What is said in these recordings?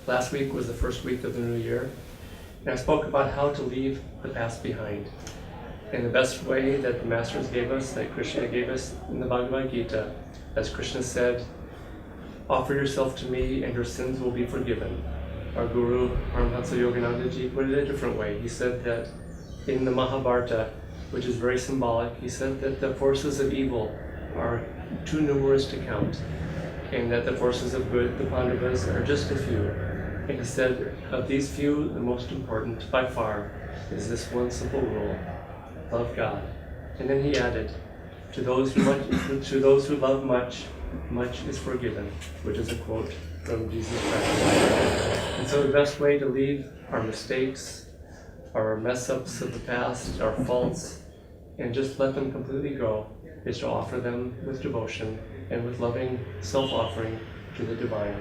Last week was the first week of the new year, and I spoke about how to leave the past behind. And the best way that the masters gave us, that Krishna gave us in the Bhagavad Gita, as Krishna said, offer yourself to me and your sins will be forgiven. Our Guru, Paramahansa Yoganandaji, put it a different way. He said that in the Mahabharata, which is very symbolic, he said that the forces of evil are too numerous to count, and that the forces of good, the Pandavas, are just a few. And he said, of these few, the most important, by far, is this one simple rule: love God. And then he added, to those who love much, much is forgiven, which is a quote from Jesus Christ. And so the best way to leave our mistakes, our mess-ups of the past, our faults, and just let them completely go, is to offer them with devotion and with loving self-offering to the divine.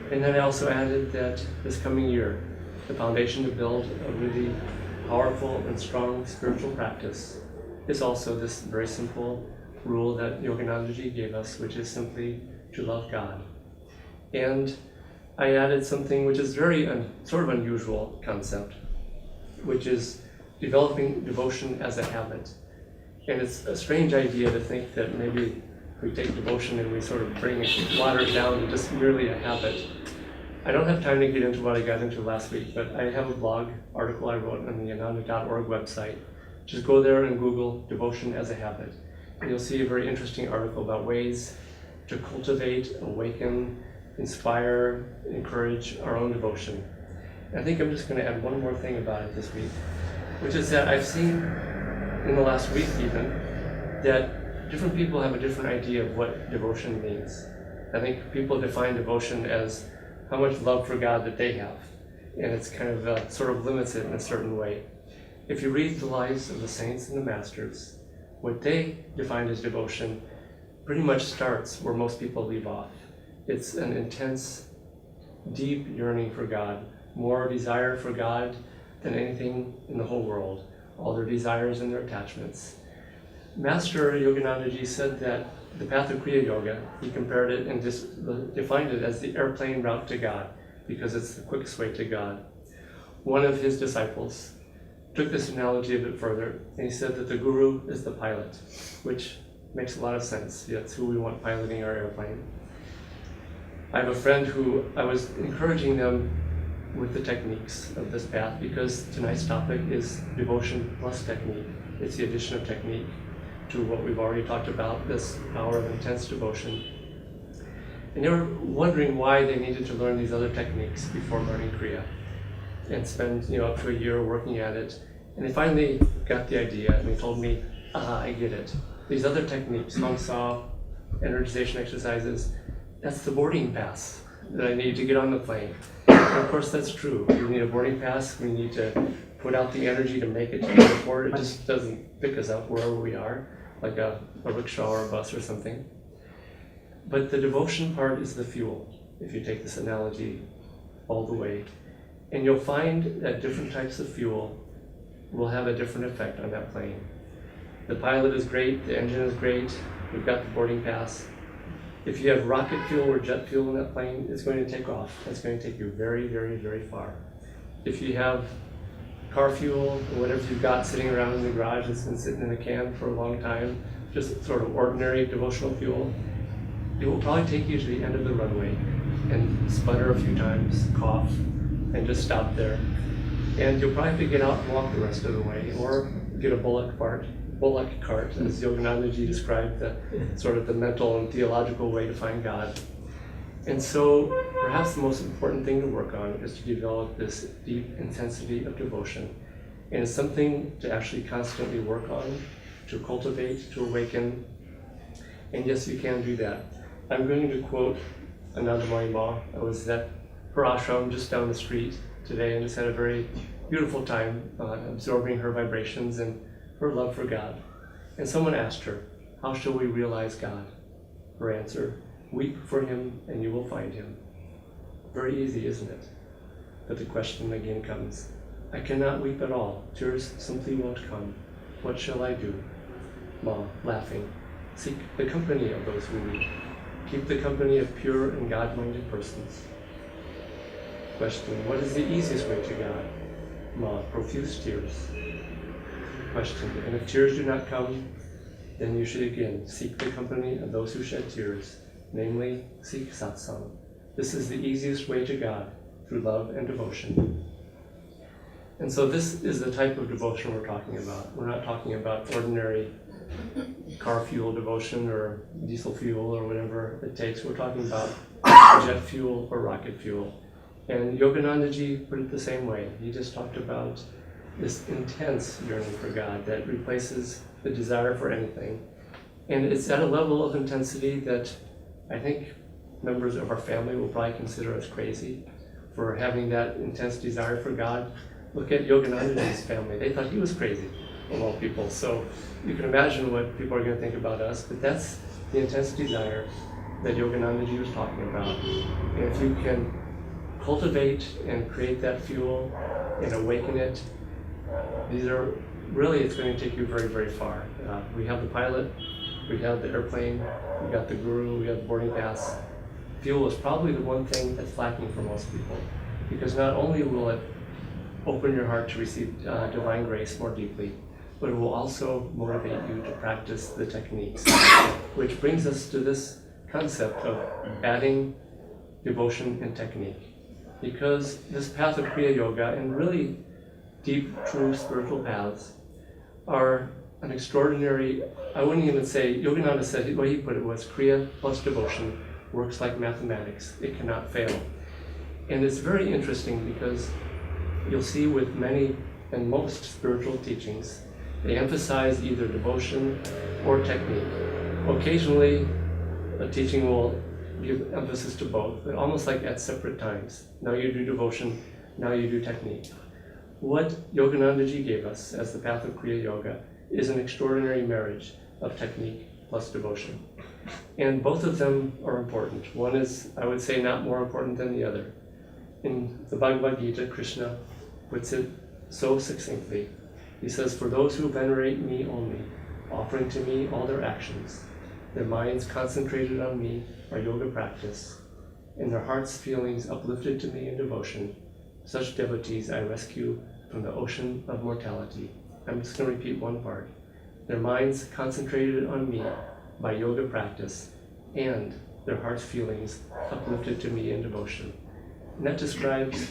And then I also added that this coming year, the foundation to build a really powerful and strong spiritual practice is also this very simple rule that Yoganandaji gave us, which is simply to love God. And I added something which is very sort of unusual concept, which is developing devotion as a habit. And it's a strange idea to think that maybe we take devotion and we sort of water it down to just merely a habit. I don't have time to get into what I got into last week, but I have a blog article I wrote on the ananda.org website. Just go there and Google devotion as a habit. And you'll see a very interesting article about ways to cultivate, awaken, inspire, encourage our own devotion. And I think I'm just going to add one more thing about it this week, which is that I've seen in the last week even that different people have a different idea of what devotion means. I think people define devotion as how much love for God that they have, and it's kind of sort of limits it in a certain way. If you read the lives of the saints and the masters, what they define as devotion pretty much starts where most people leave off. It's an intense, deep yearning for God, more desire for God than anything in the whole world, all their desires and their attachments. Master Yoganandaji said that the path of Kriya Yoga, he compared it and defined it as the airplane route to God, because it's the quickest way to God. One of his disciples took this analogy a bit further, and he said that the Guru is the pilot, which makes a lot of sense. That's who we want piloting our airplane. I have a friend who I was encouraging them with the techniques of this path, because tonight's topic is devotion plus technique. It's the addition of technique to what we've already talked about, this power of intense devotion. And they were wondering why they needed to learn these other techniques before learning Kriya, and spend up to a year working at it. And they finally got the idea, and they told me, I get it. These other techniques, Hong Sa, energization exercises, that's the boarding pass that I need to get on the plane. And of course that's true. We need a boarding pass, we need to put out the energy to make it to the airport. It just doesn't pick us up wherever we are, like a rickshaw or a bus or something. But the devotion part is the fuel, if you take this analogy all the way. And you'll find that different types of fuel will have a different effect on that plane. The pilot is great, the engine is great, we've got the boarding pass. If you have rocket fuel or jet fuel in that plane, it's going to take off. It's going to take you very, very, very far. If you have car fuel or whatever you've got sitting around in the garage that's been sitting in a can for a long time, just sort of ordinary devotional fuel, it will probably take you to the end of the runway and sputter a few times, cough, and just stop there. And you'll probably have to get out and walk the rest of the way, or get a bullock cart, as Yoganandaji described, the sort of the mental and theological way to find God. And so perhaps the most important thing to work on is to develop this deep intensity of devotion. And it's something to actually constantly work on, to cultivate, to awaken. And yes, you can do that. I'm going to quote Anandamayi Ma. I was at her ashram just down the street today and just had a very beautiful time absorbing her vibrations and her love for God. And someone asked her, how shall we realize God? Her answer, weep for him and you will find him. Very easy, isn't it? But the question again comes, I cannot weep at all. Tears simply won't come. What shall I do? Ma, laughing, seek the company of those who weep. Keep the company of pure and God-minded persons. Question, what is the easiest way to God? Ma, profuse tears. Question, and if tears do not come, then you should again seek the company of those who shed tears, namely, seek satsang. This is the easiest way to God, through love and devotion. And so this is the type of devotion we're talking about. We're not talking about ordinary car fuel devotion or diesel fuel or whatever it takes. We're talking about jet fuel or rocket fuel. And Yoganandaji put it the same way. He just talked about this intense yearning for God that replaces the desire for anything. And it's at a level of intensity that I think members of our family will probably consider us crazy for having that intense desire for God. Look at Yoganandaji's family. They thought he was crazy, of all people. So you can imagine what people are going to think about us, but that's the intense desire that Yoganandaji was talking about. And if you can cultivate and create that fuel and awaken it, it's going to take you very, very far. We have the pilot, we have the airplane, we got the guru, we have the boarding pass. Fuel is probably the one thing that's lacking for most people, because not only will it open your heart to receive divine grace more deeply, but it will also motivate you to practice the techniques. Which brings us to this concept of adding devotion and technique. Because this path of Kriya Yoga and really deep, true spiritual paths are an extraordinary, I wouldn't even say, Yogananda said, the way he put it was, Kriya plus devotion works like mathematics. It cannot fail. And it's very interesting because you'll see with many and most spiritual teachings, they emphasize either devotion or technique. Occasionally, a teaching will give emphasis to both, but almost like at separate times. Now you do devotion, now you do technique. What Yoganandaji gave us as the path of Kriya Yoga is an extraordinary marriage of technique plus devotion. And both of them are important. One is, I would say, not more important than the other. In the Bhagavad Gita, Krishna puts it so succinctly. He says, "For those who venerate me only, offering to me all their actions, their minds concentrated on me by yoga practice, and their hearts' feelings uplifted to me in devotion, such devotees I rescue from the ocean of mortality." I'm just going to repeat one part. Their minds concentrated on me by yoga practice, and their hearts' feelings uplifted to me in devotion. And that describes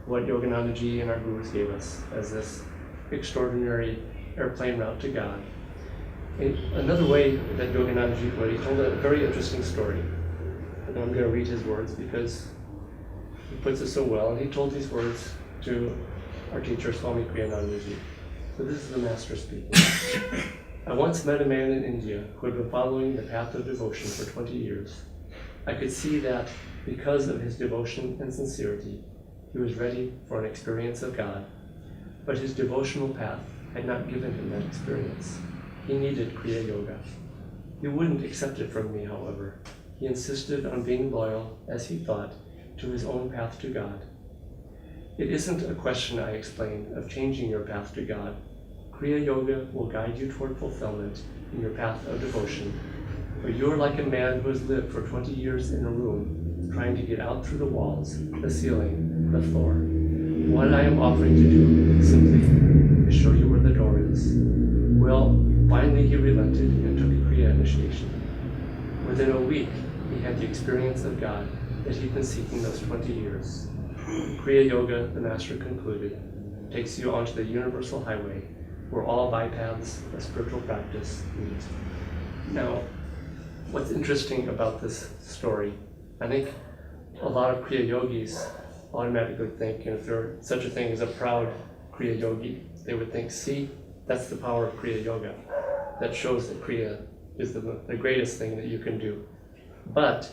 what Yoganandaji and our gurus gave us as this extraordinary airplane route to God. And another way that Yoganandaji put it, he told a very interesting story. And I'm going to read his words because he puts it so well. And he told these words to our teacher, Swami Kriyanandaji. So this is the master speaking. "I once met a man in India who had been following the path of devotion for 20 years. I could see that because of his devotion and sincerity, he was ready for an experience of God. But his devotional path had not given him that experience. He needed Kriya Yoga. He wouldn't accept it from me, however. He insisted on being loyal, as he thought, to his own path to God. It isn't a question, I explained, of changing your path to God. Kriya Yoga will guide you toward fulfillment in your path of devotion. But you're like a man who has lived for 20 years in a room, trying to get out through the walls, the ceiling, the floor. What I am offering to do simply is show you where the door is." Well, finally he relented and took Kriya initiation. Within a week, he had the experience of God that he'd been seeking those 20 years. Kriya Yoga, the master concluded, takes you onto the universal highway where all bypaths of spiritual practice meet. Now, what's interesting about this story, I think a lot of Kriya Yogis automatically think, and if there's such a thing as a proud Kriya Yogi, they would think, see, that's the power of Kriya Yoga. That shows that Kriya is the greatest thing that you can do. But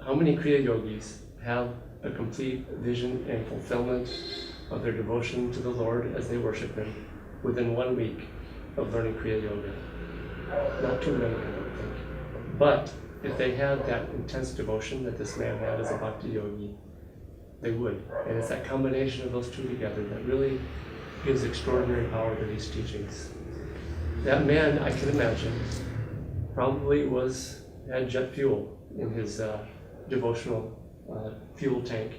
how many Kriya Yogis have a complete vision and fulfillment of their devotion to the Lord as they worship Him within 1 week of learning Kriya Yoga? Not too many, I don't think. But if they had that intense devotion that this man had as a bhakti yogi, they would. And it's that combination of those two together that really gives extraordinary power to these teachings. That man, I can imagine, probably had jet fuel in his devotional fuel tank.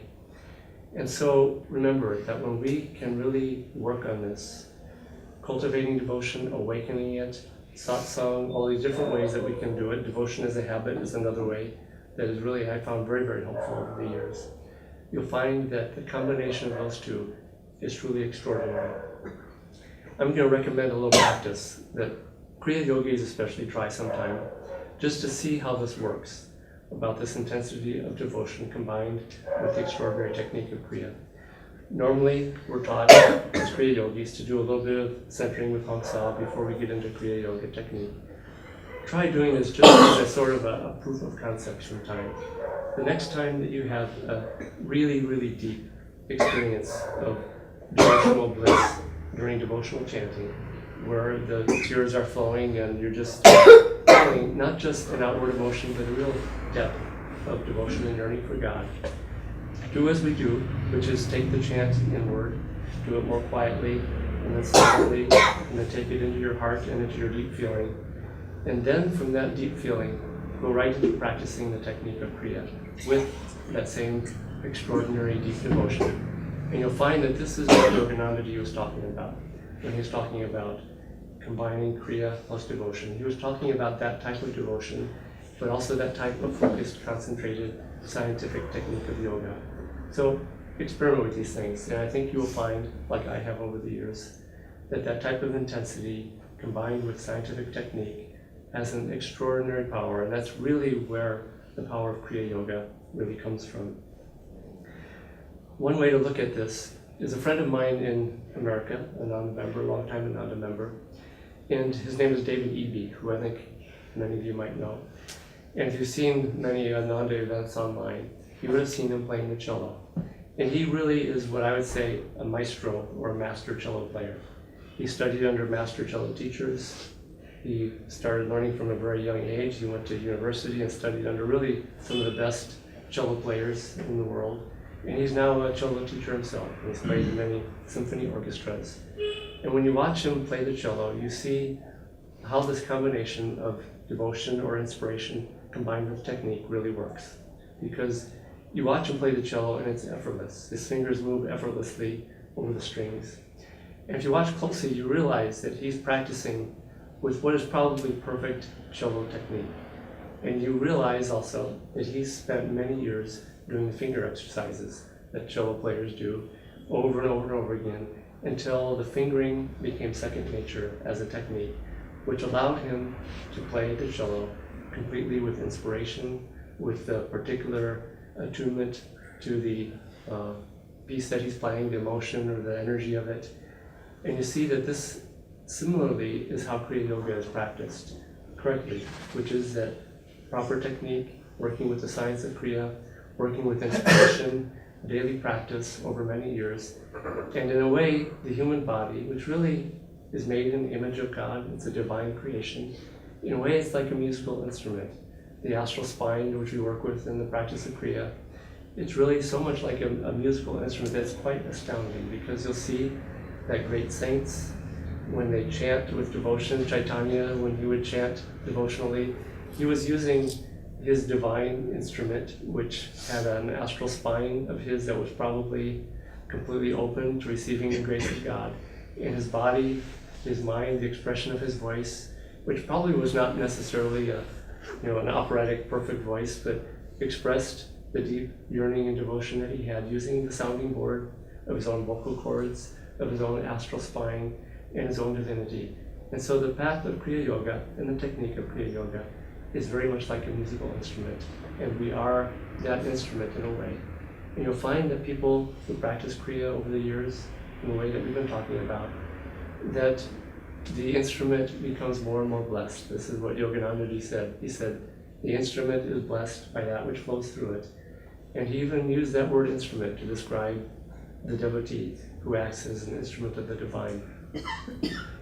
And so remember that when we can really work on this, cultivating devotion, awakening it, satsang, all these different ways that we can do it. Devotion as a habit is another way that is really, I found, very, very helpful over the years. You'll find that the combination of those two is truly extraordinary. I'm going to recommend a little practice that Kriya Yogis especially try sometime, just to see how this works, about this intensity of devotion combined with the extraordinary technique of Kriya. Normally, we're taught as Kriya Yogis to do a little bit of centering with Hong Sa before we get into Kriya Yoga technique. Try doing this just as a sort of a proof of concept sometime. The next time that you have a really, really deep experience of devotional bliss during devotional chanting, where the tears are flowing and you're just feeling not just an outward emotion, but a real depth of devotion and yearning for God, do as we do, which is take the chant inward, do it more quietly, and then silently, and then take it into your heart and into your deep feeling. And then from that deep feeling, go right into practicing the technique of Kriya with that same extraordinary deep devotion. And you'll find that this is what Yogananda was talking about when he was talking about combining Kriya plus devotion. He was talking about that type of devotion, but also that type of focused, concentrated, scientific technique of yoga. So experiment with these things, and I think you will find, like I have over the years, that that type of intensity combined with scientific technique has an extraordinary power, and that's really where the power of Kriya Yoga really comes from. One way to look at this is a friend of mine in America, a non-member, a long time a non-member, and his name is David Eby, who I think many of you might know. And if you've seen many Ananda events online, you would have seen him playing the cello. And he really is what I would say a maestro or a master cello player. He studied under master cello teachers. He started learning from a very young age. He went to university and studied under really some of the best cello players in the world. And he's now a cello teacher himself. He's played in many symphony orchestras. And when you watch him play the cello, you see how this combination of devotion or inspiration combined with technique really works. Because you watch him play the cello and it's effortless. His fingers move effortlessly over the strings. And if you watch closely, you realize that he's practicing with what is probably perfect cello technique. And you realize also that he's spent many years doing the finger exercises that cello players do over and over and over again until the fingering became second nature as a technique, which allowed him to play the cello completely with inspiration, with the particular attunement to the piece that he's playing, the emotion or the energy of it. And you see that this similarly is how Kriya Yoga is practiced correctly, which is that proper technique, working with the science of Kriya, working with inspiration, daily practice over many years. And in a way, the human body, which really is made in the image of God, it's a divine creation, in a way it's like a musical instrument. The astral spine, which we work with in the practice of Kriya, it's really so much like a musical instrument that's quite astounding, because you'll see that great saints, when they chant with devotion, Chaitanya, when he would chant devotionally, he was using his divine instrument, which had an astral spine of his that was probably completely open to receiving the grace of God. In his body, his mind, the expression of his voice, which probably was not necessarily an operatic perfect voice, but expressed the deep yearning and devotion that he had using the sounding board of his own vocal cords, of his own astral spine, and his own divinity. And so the path of Kriya Yoga and the technique of Kriya Yoga is very much like a musical instrument, and we are that instrument in a way. And you'll find that people who practice Kriya over the years, in the way that we've been talking about, that the instrument becomes more and more blessed. This is what Yogananda said. He said, the instrument is blessed by that which flows through it. And he even used that word instrument to describe the devotee who acts as an instrument of the divine.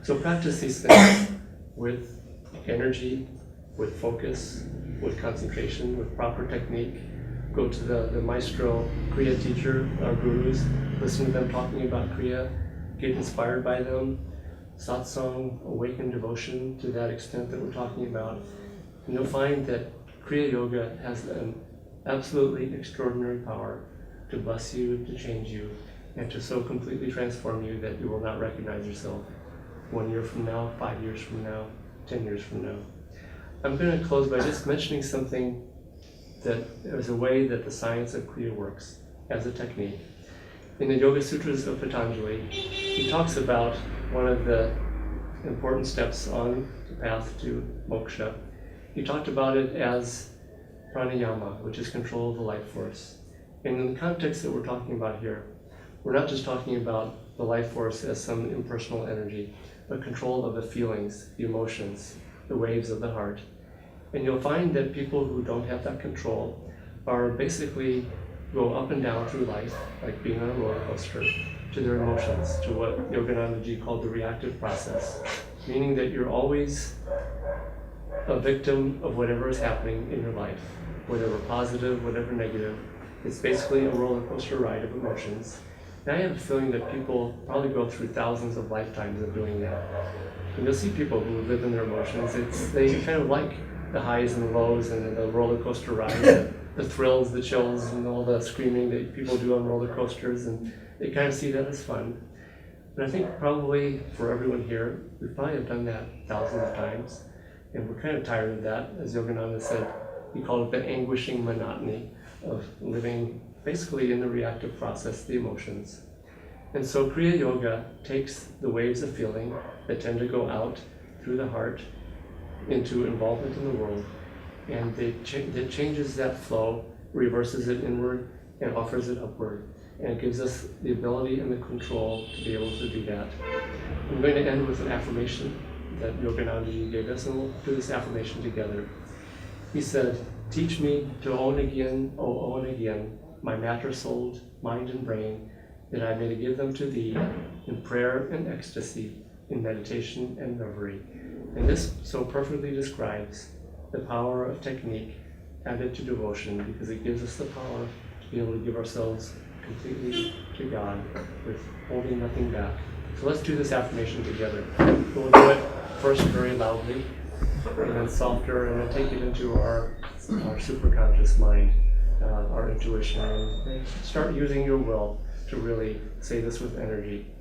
So practice these things with energy, with focus, with concentration, with proper technique. Go to the maestro Kriya teacher, our gurus, listen to them talking about Kriya, get inspired by them, satsang, awaken devotion to that extent that we're talking about. And you'll find that Kriya Yoga has an absolutely extraordinary power to bless you, to change you, and to so completely transform you that you will not recognize yourself 1 year from now, 5 years from now, 10 years from now. I'm going to close by just mentioning something that is a way that the science of Kriya works as a technique. In the Yoga Sutras of Patanjali, he talks about one of the important steps on the path to moksha. He talked about it as pranayama, which is control of the life force. And in the context that we're talking about here, we're not just talking about the life force as some impersonal energy, but control of the feelings, the emotions, the waves of the heart. And you'll find that people who don't have that control are basically go up and down through life, like being on a roller coaster, to their emotions, to what Yoganandaji called the reactive process, meaning that you're always a victim of whatever is happening in your life, whatever positive, whatever negative. It's basically a roller coaster ride of emotions. And I have a feeling that people probably go through thousands of lifetimes of doing that. And you'll see people who live in their emotions, they kind of like the highs and the lows and the roller coaster ride, the thrills, the chills, and all the screaming that people do on roller coasters, and they kind of see that as fun. But I think probably for everyone here, we probably have done that thousands of times, and we're kind of tired of that. As Yogananda said, he called it the anguishing monotony of living basically in the reactive process, the emotions. And so Kriya Yoga takes the waves of feeling that tend to go out through the heart into involvement in the world, and it changes that flow, reverses it inward, and offers it upward. And it gives us the ability and the control to be able to do that. I'm going to end with an affirmation that Yoganandaji gave us, and we'll do this affirmation together. He said, "Teach me to own again, oh own again, my matter-souled mind and brain, that I may give them to Thee in prayer and ecstasy, in meditation and reverie." And this so perfectly describes the power of technique added to devotion, because it gives us the power to be able to give ourselves completely to God with holding nothing back. So let's do this affirmation together. We'll do it first very loudly, and then softer, and then take it into our superconscious mind, our intuition, and start using your will to really say this with energy.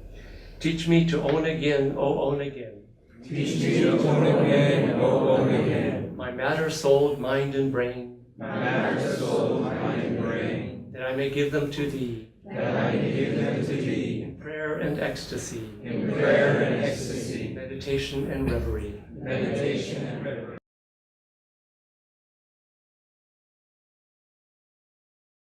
Teach me to own again, oh own again. Teach me to own again, oh own again. My matter-souled mind and brain. My matter-souled mind and brain. That I may give them to Thee. That I may give them to Thee. In prayer and ecstasy. In prayer and ecstasy. Meditation and reverie. Meditation and reverie.